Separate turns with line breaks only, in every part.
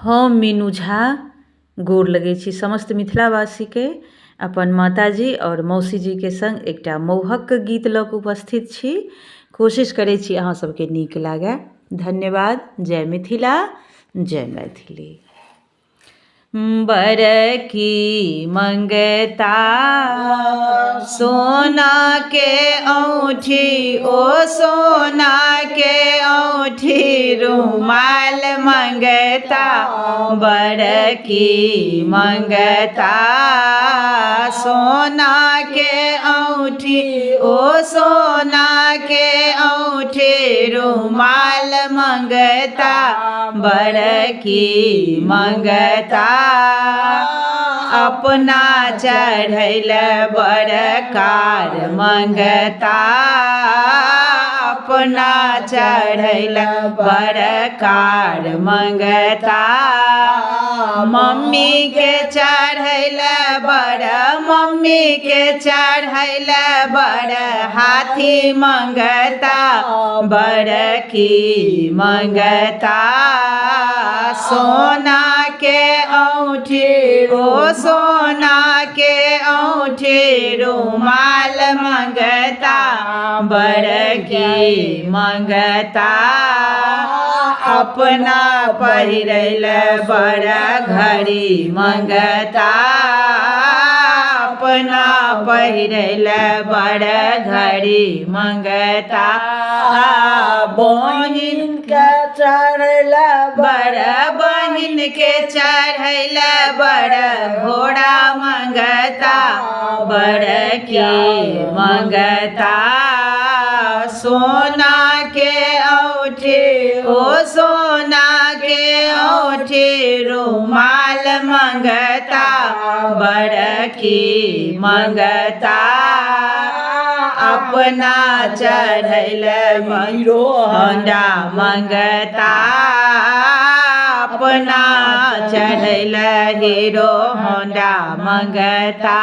हम मीनू झा गोर लगै छी समस्त मिथिलावासी के अपन माताजी और मौसी जी के संग एकटा मौहक गीत लऽ कऽ उपस्थित छी। कोशिश करै छी अहाँ सबके नीक लागै। धन्यवाद। जय मिथिला, जय मैथिली। बरकी मंगता सोना के औँठी, ओ सोना के औँठी, रुमाल मंगता बरकी मंगता सोना के औँठी, ओ सोना के औँठी, रुमाल मंगता बरकी मंगता अपना चढ़ैल बरकार मंगता, अपना चढ़ैल बरकार मंगता, मम्मी के चढ़ैल बड़, मम्मी के चढ़ैल बड़, हाथी मंगता बरकी मंगता सोना के औँठी, ओ सोना के औँठी, रुमाल मंगता बरकी मंगता अपना पहिरैल बड़ घड़ी मंगता, अपना पहिरैल बड़ घड़ी मंगता, बहिन के चढ़ैल बड़, बहिन के चढ़ैल बड़ घोड़ा मंगता बरकी मंगता सोना के औँठी, ओ सोना के औँठी, रुमाल मंगता बरकी मंगता अपना चढ़ैल हीरो होंडा मंगता, अपना चढ़ैल हीरो होंडा मंगता,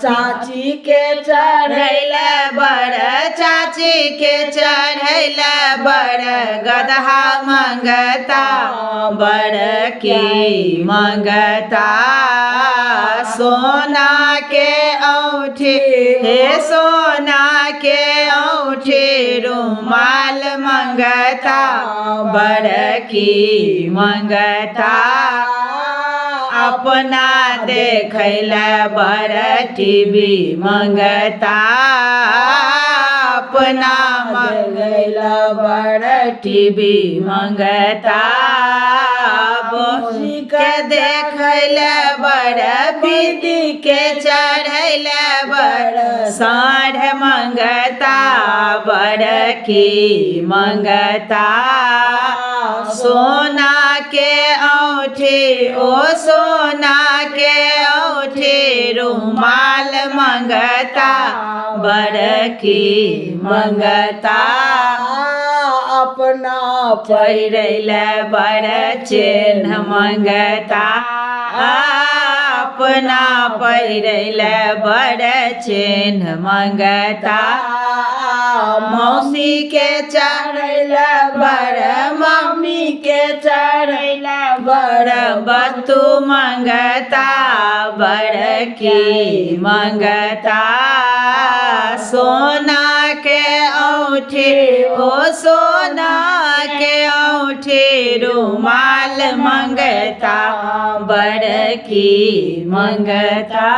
चाची के चढ़ैल बड़, चाची के चढ़ैल बड़ गदहा मंगता बरकी मंगता सोना के औँठी, हे सोना के औँठी, रुमाल मंगता बरकी मंगता अपना देखैल बड़ टीवी मंगता, अपना मंगैल बड़ टीवी मंगता, बौसी के देखैल बड़, दीदी के चढ़ैल बड़ साढ़ मंगता बरकी मंगता सोना के औँठी, ओ सोना के औँठी, रुमाल मंगता बरकी मंगता अपना पहिरैल बड़ चिन्ह मंगता, अपना पहिरैल बड़ चिन्ह मंगता, मौसी के चढ़ैल बड़, मम्मी के चढ़ैल बड़ बत्तू मंगता बरकी मंगता सोना के औँठी, ओ सोना के औँठी, रुमाल मंगता बरकी मंगता।